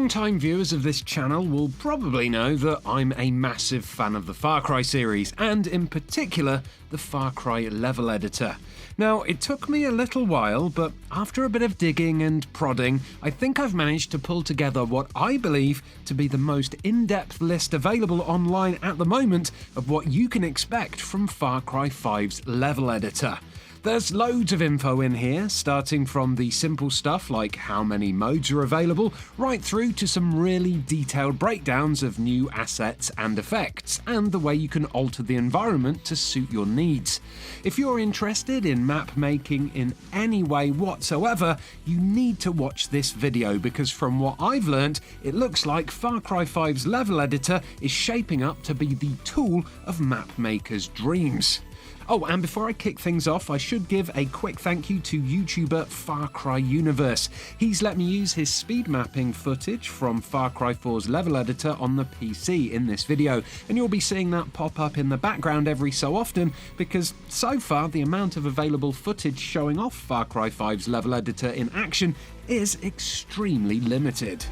Long-time viewers of this channel will probably know that I'm a massive fan of the Far Cry series, and in particular, the Far Cry level editor. Now, it took me a little while, but after a bit of digging and prodding, I think I've managed to pull together what I believe to be the most in-depth list available online at the moment of what you can expect from Far Cry 5's level editor. There's loads of info in here, starting from the simple stuff like how many modes are available, right through to some really detailed breakdowns of new assets and effects, and the way you can alter the environment to suit your needs. If you're interested in map making in any way whatsoever, you need to watch this video, because from what I've learnt, it looks like Far Cry 5's level editor is shaping up to be the tool of map makers' dreams. Oh, and before I kick things off, I should give a quick thank you to YouTuber Far Cry Universe. He's let me use his speed mapping footage from Far Cry 4's level editor on the PC in this video, and you'll be seeing that pop up in the background every so often, because so far the amount of available footage showing off Far Cry 5's level editor in action is extremely limited.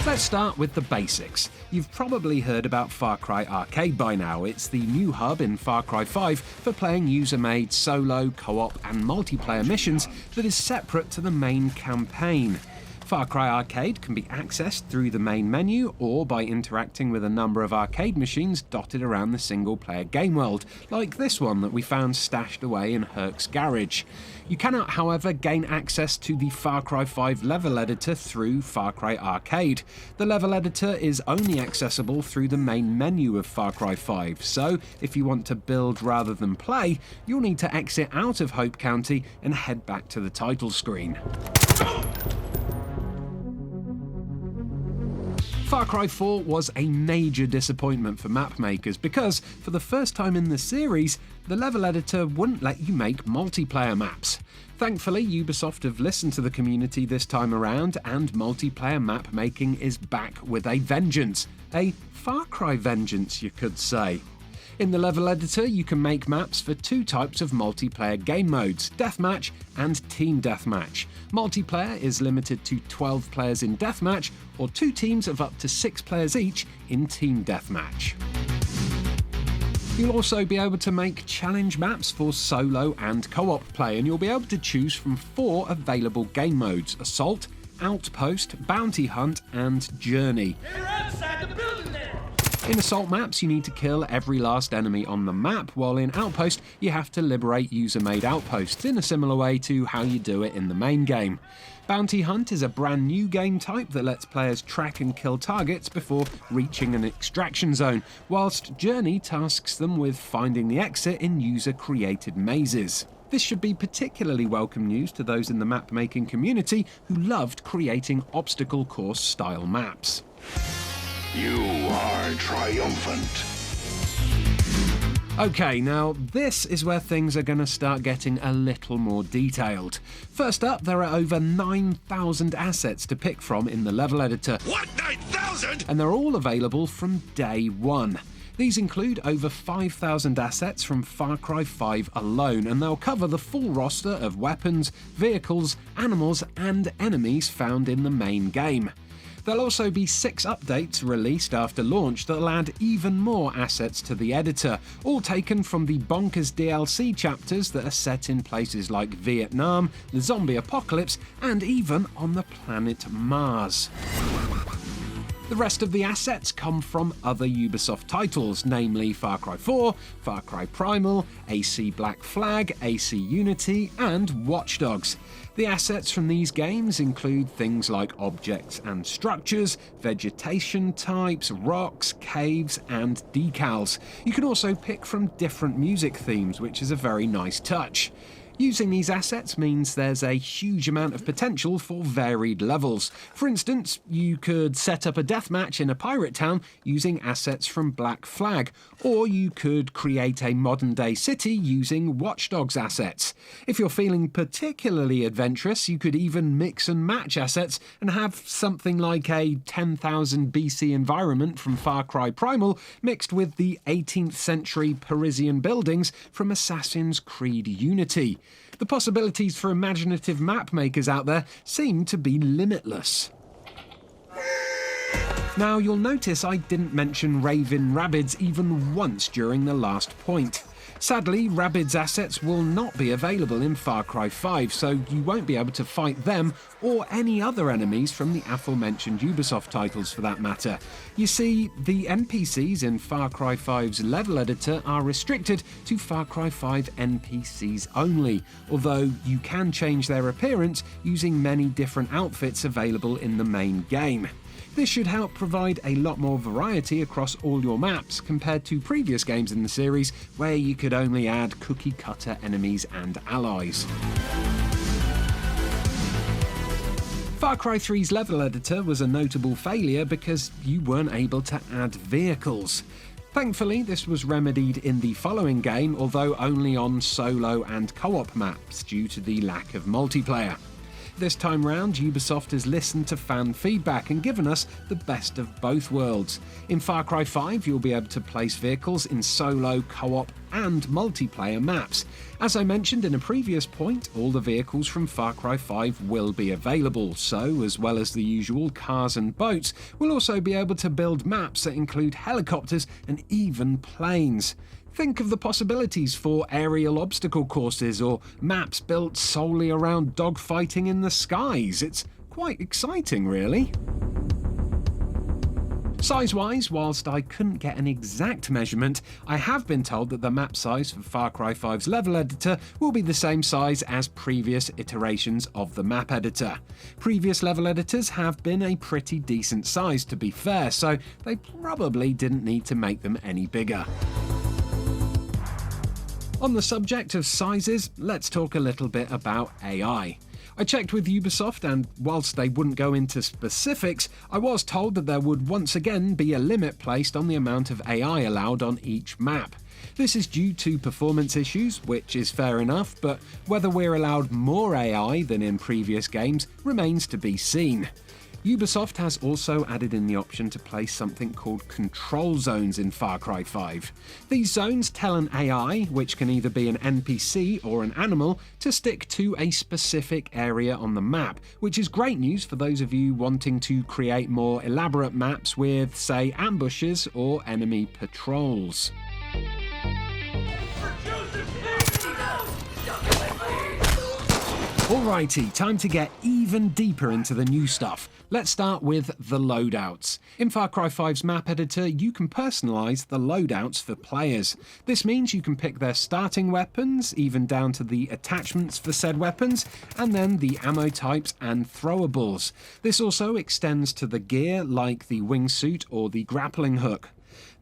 Let's start with the basics. You've probably heard about Far Cry Arcade by now. It's the new hub in Far Cry 5 for playing user-made solo, co-op and multiplayer missions that is separate to the main campaign. Far Cry Arcade can be accessed through the main menu or by interacting with a number of arcade machines dotted around the single-player game world, like this one that we found stashed away in Herc's garage. You cannot, however, gain access to the Far Cry 5 level editor through Far Cry Arcade. The level editor is only accessible through the main menu of Far Cry 5, so if you want to build rather than play, you'll need to exit out of Hope County and head back to the title screen. Far Cry 4 was a major disappointment for map makers because, for the first time in the series, the level editor wouldn't let you make multiplayer maps. Thankfully, Ubisoft have listened to the community this time around, and multiplayer map making is back with a vengeance. A Far Cry vengeance, you could say. In the level editor, you can make maps for two types of multiplayer game modes, Deathmatch and Team Deathmatch. Multiplayer is limited to 12 players in Deathmatch, or 2 teams of up to 6 players each in Team Deathmatch. You'll also be able to make challenge maps for solo and co-op play, and you'll be able to choose from 4 available game modes: Assault, Outpost, Bounty Hunt and Journey. In Assault maps, you need to kill every last enemy on the map, while in Outpost, you have to liberate user-made outposts in a similar way to how you do it in the main game. Bounty Hunt is a brand new game type that lets players track and kill targets before reaching an extraction zone, whilst Journey tasks them with finding the exit in user-created mazes. This should be particularly welcome news to those in the map-making community who loved creating obstacle course-style maps. You are triumphant. Okay, now this is where things are going to start getting a little more detailed. First up, there are over 9,000 assets to pick from in the level editor. What, 9,000? And they're all available from day one. These include over 5,000 assets from Far Cry 5 alone, and they'll cover the full roster of weapons, vehicles, animals and enemies found in the main game. There'll also be 6 updates released after launch that'll add even more assets to the editor, all taken from the bonkers DLC chapters that are set in places like Vietnam, the zombie apocalypse, and even on the planet Mars. The rest of the assets come from other Ubisoft titles, namely Far Cry 4, Far Cry Primal, AC Black Flag, AC Unity, and Watch Dogs. The assets from these games include things like objects and structures, vegetation types, rocks, caves, and decals. You can also pick from different music themes, which is a very nice touch. Using these assets means there's a huge amount of potential for varied levels. For instance, you could set up a deathmatch in a pirate town using assets from Black Flag, or you could create a modern-day city using Watch Dogs assets. If you're feeling particularly adventurous, you could even mix and match assets and have something like a 10,000 BC environment from Far Cry Primal mixed with the 18th century Parisian buildings from Assassin's Creed Unity. The possibilities for imaginative map makers out there seem to be limitless. Now, you'll notice I didn't mention Ravin Rabbids even once during the last point. Sadly, Rabbids assets will not be available in Far Cry 5, so you won't be able to fight them or any other enemies from the aforementioned Ubisoft titles for that matter. You see, the NPCs in Far Cry 5's level editor are restricted to Far Cry 5 NPCs only, although you can change their appearance using many different outfits available in the main game. This should help provide a lot more variety across all your maps compared to previous games in the series where you could only add cookie-cutter enemies and allies. Far Cry 3's level editor was a notable failure because you weren't able to add vehicles. Thankfully, this was remedied in the following game, although only on solo and co-op maps due to the lack of multiplayer. This time round, Ubisoft has listened to fan feedback and given us the best of both worlds. In Far Cry 5, you'll be able to place vehicles in solo, co-op and multiplayer maps. As I mentioned in a previous point, all the vehicles from Far Cry 5 will be available, so as well as the usual cars and boats, we'll also be able to build maps that include helicopters and even planes. Think of the possibilities for aerial obstacle courses or maps built solely around dogfighting in the skies. It's quite exciting, really. Size-wise, whilst I couldn't get an exact measurement, I have been told that the map size for Far Cry 5's level editor will be the same size as previous iterations of the map editor. Previous level editors have been a pretty decent size, to be fair, so they probably didn't need to make them any bigger. On the subject of sizes, let's talk a little bit about AI. I checked with Ubisoft and whilst they wouldn't go into specifics, I was told that there would once again be a limit placed on the amount of AI allowed on each map. This is due to performance issues, which is fair enough, but whether we're allowed more AI than in previous games remains to be seen. Ubisoft has also added in the option to place something called control zones in Far Cry 5. These zones tell an AI, which can either be an NPC or an animal, to stick to a specific area on the map, which is great news for those of you wanting to create more elaborate maps with, say, ambushes or enemy patrols. Alrighty, time to get even deeper into the new stuff. Let's start with the loadouts. In Far Cry 5's map editor, you can personalise the loadouts for players. This means you can pick their starting weapons, even down to the attachments for said weapons, and then the ammo types and throwables. This also extends to the gear like the wingsuit or the grappling hook.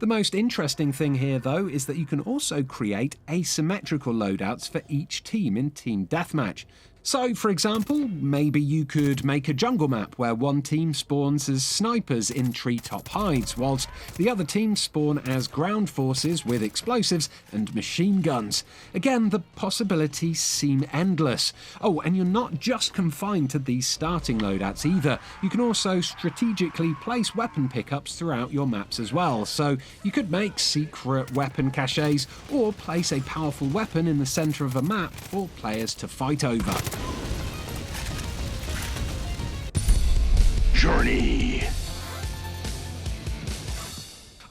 The most interesting thing here, though, is that you can also create asymmetrical loadouts for each team in Team Deathmatch. So, for example, maybe you could make a jungle map where one team spawns as snipers in treetop hides, whilst the other team spawn as ground forces with explosives and machine guns. Again, the possibilities seem endless. Oh, and you're not just confined to these starting loadouts either. You can also strategically place weapon pickups throughout your maps as well. So you could make secret weapon caches or place a powerful weapon in the centre of a map for players to fight over. Journey.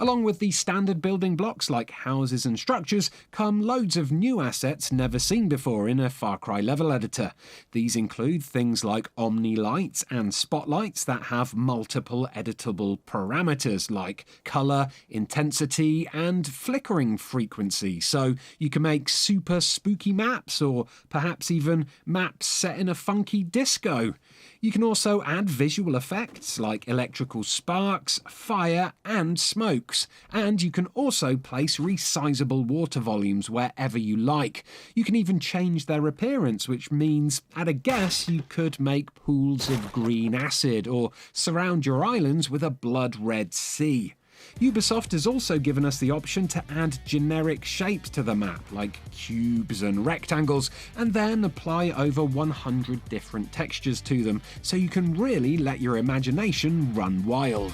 Along with the standard building blocks like houses and structures come loads of new assets never seen before in a Far Cry level editor. These include things like Omni lights and spotlights that have multiple editable parameters like colour, intensity and flickering frequency, so you can make super spooky maps or perhaps even maps set in a funky disco. You can also add visual effects like electrical sparks, fire and smokes, and you can also place resizable water volumes wherever you like. You can even change their appearance, which means, at a guess, you could make pools of green acid or surround your islands with a blood red sea. Ubisoft has also given us the option to add generic shapes to the map, like cubes and rectangles, and then apply over 100 different textures to them, so you can really let your imagination run wild.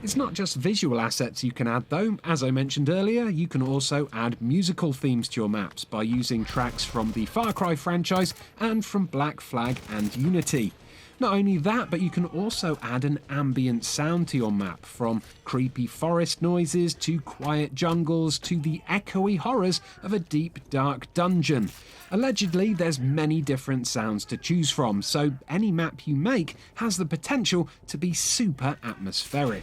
It's It's not just visual assets you can add though. As I mentioned earlier, you can also add musical themes to your maps by using tracks from the Far Cry franchise and from Black Flag and Unity. Not only that, but you can also add an ambient sound to your map, from creepy forest noises to quiet jungles to the echoey horrors of a deep, dark dungeon. Allegedly, there's many different sounds to choose from, so any map you make has the potential to be super atmospheric.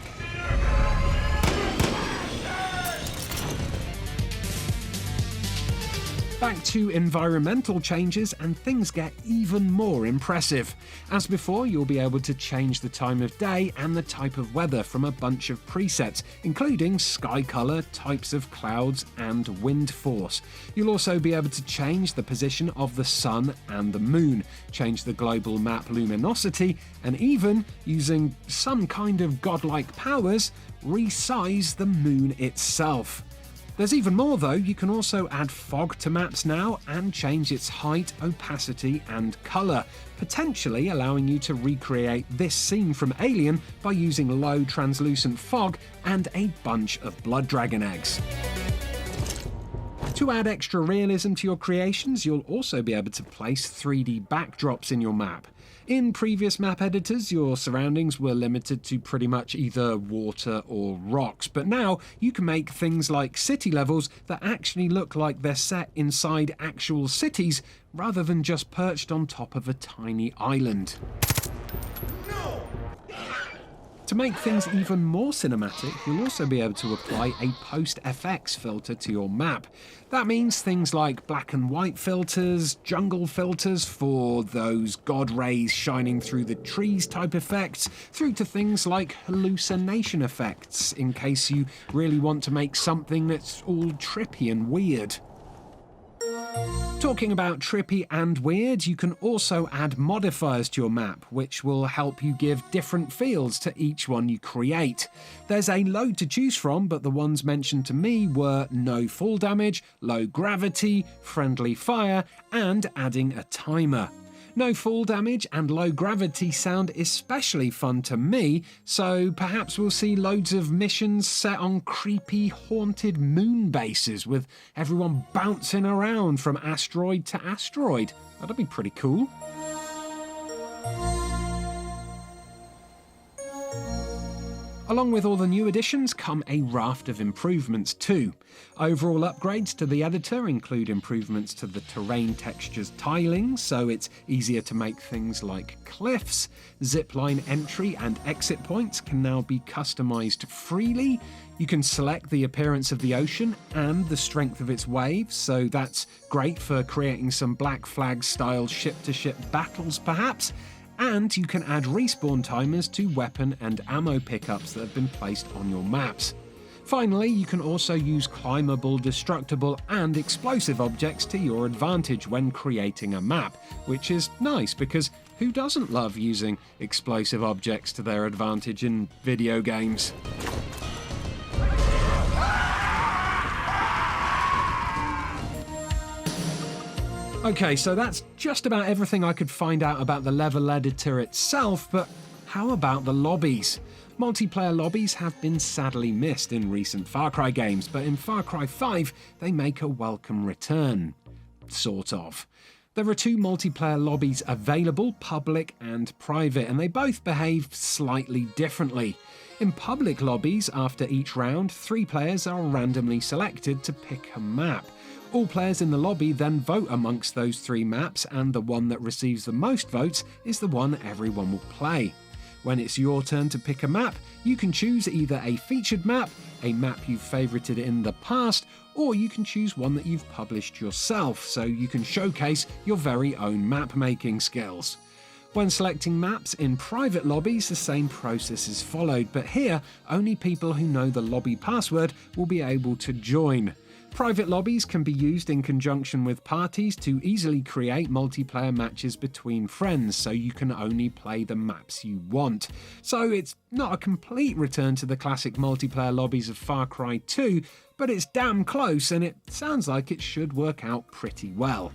Back to environmental changes and things get even more impressive. As before, you'll be able to change the time of day and the type of weather from a bunch of presets, including sky color, types of clouds, and wind force. You'll also be able to change the position of the sun and the moon, change the global map luminosity, and even, using some kind of godlike powers, resize the moon itself. There's even more though. You can also add fog to maps now and change its height, opacity and colour, potentially allowing you to recreate this scene from Alien by using low translucent fog and a bunch of blood dragon eggs. To add extra realism to your creations, you'll also be able to place 3D backdrops in your map. In previous map editors, your surroundings were limited to pretty much either water or rocks, but now you can make things like city levels that actually look like they're set inside actual cities rather than just perched on top of a tiny island. To make things even more cinematic, you'll also be able to apply a post-FX filter to your map. That means things like black and white filters, jungle filters for those god rays shining through the trees type effects, through to things like hallucination effects, in case you really want to make something that's all trippy and weird. Talking about trippy and weird, you can also add modifiers to your map, which will help you give different feels to each one you create. There's a load to choose from, but the ones mentioned to me were no fall damage, low gravity, friendly fire, and adding a timer. No fall damage and low gravity sound especially fun to me, so perhaps we'll see loads of missions set on creepy, haunted moon bases with everyone bouncing around from asteroid to asteroid. That'd be pretty cool. Along with all the new additions come a raft of improvements too. Overall upgrades to the editor include improvements to the terrain textures tiling, so it's easier to make things like cliffs. Zipline entry and exit points can now be customized freely. You can select the appearance of the ocean and the strength of its waves, so that's great for creating some Black Flag style ship-to-ship battles perhaps. And you can add respawn timers to weapon and ammo pickups that have been placed on your maps. Finally, you can also use climbable, destructible and explosive objects to your advantage when creating a map, which is nice because who doesn't love using explosive objects to their advantage in video games? Okay, so that's just about everything I could find out about the level editor itself, but how about the lobbies? Multiplayer lobbies have been sadly missed in recent Far Cry games, but in Far Cry 5 they make a welcome return. Sort of. There are two multiplayer lobbies available, public and private, and they both behave slightly differently. In public lobbies, after each round, 3 players are randomly selected to pick a map. All players in the lobby then vote amongst those 3 maps, and the one that receives the most votes is the one everyone will play. When it's your turn to pick a map, you can choose either a featured map, a map you've favorited in the past, or you can choose one that you've published yourself, so you can showcase your very own map-making skills. When selecting maps in private lobbies, the same process is followed, but here, only people who know the lobby password will be able to join. Private lobbies can be used in conjunction with parties to easily create multiplayer matches between friends, so you can only play the maps you want. So it's not a complete return to the classic multiplayer lobbies of Far Cry 2, but it's damn close and it sounds like it should work out pretty well.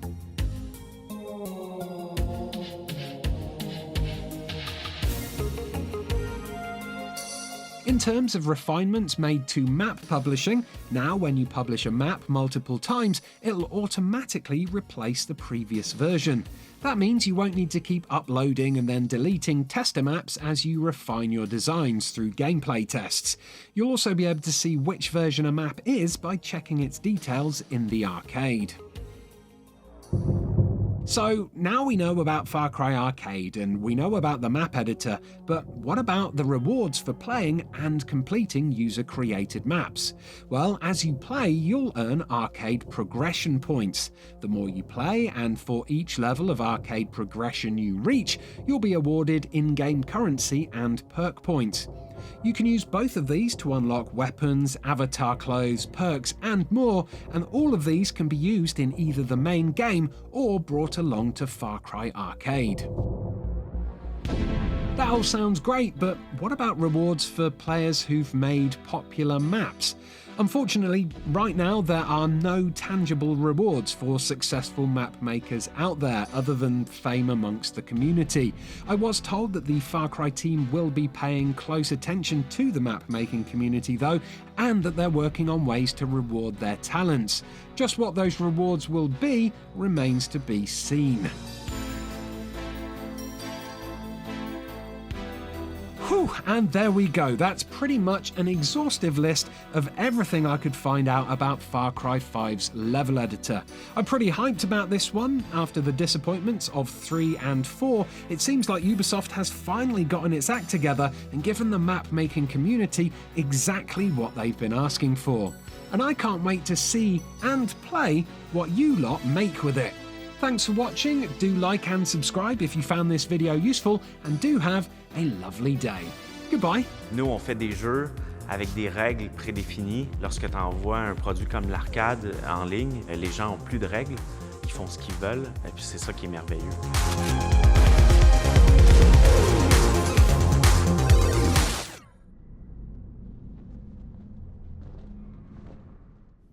In In terms of refinements made to map publishing, now when you publish a map multiple times, it'll automatically replace the previous version. That means you won't need to keep uploading and then deleting tester maps as you refine your designs through gameplay tests. You'll also be able to see which version a map is by checking its details in the arcade. So now we know about Far Cry Arcade and we know about the map editor, but what about the rewards for playing and completing user-created maps? Well, as you play, you'll earn arcade progression points. The more you play, and for each level of arcade progression you reach, you'll be awarded in-game currency and perk points. You can use both of these to unlock weapons, avatar clothes, perks, and more, and all of these can be used in either the main game or brought along to Far Cry Arcade. That all sounds great, but what about rewards for players who've made popular maps? Unfortunately, right now there are no tangible rewards for successful map makers out there other than fame amongst the community. I was told that the Far Cry team will be paying close attention to the map making community though, and that they're working on ways to reward their talents. Just what those rewards will be remains to be seen. Whew, and there we go. That's pretty much an exhaustive list of everything I could find out about Far Cry 5's level editor. I'm pretty hyped about this one. After the disappointments of 3 and 4, it seems like Ubisoft has finally gotten its act together and given the map-making community exactly what they've been asking for. And I can't wait to see and play what you lot make with it. Thanks for watching, do like and subscribe if you found this video useful, and do have a lovely day. Goodbye. Nous, on fait des jeux avec des règles prédéfinies. Lorsque tu envoies un produit comme l'arcade en ligne, les gens ont plus de règles, ils font ce qu'ils veulent, et puis c'est ça qui est merveilleux.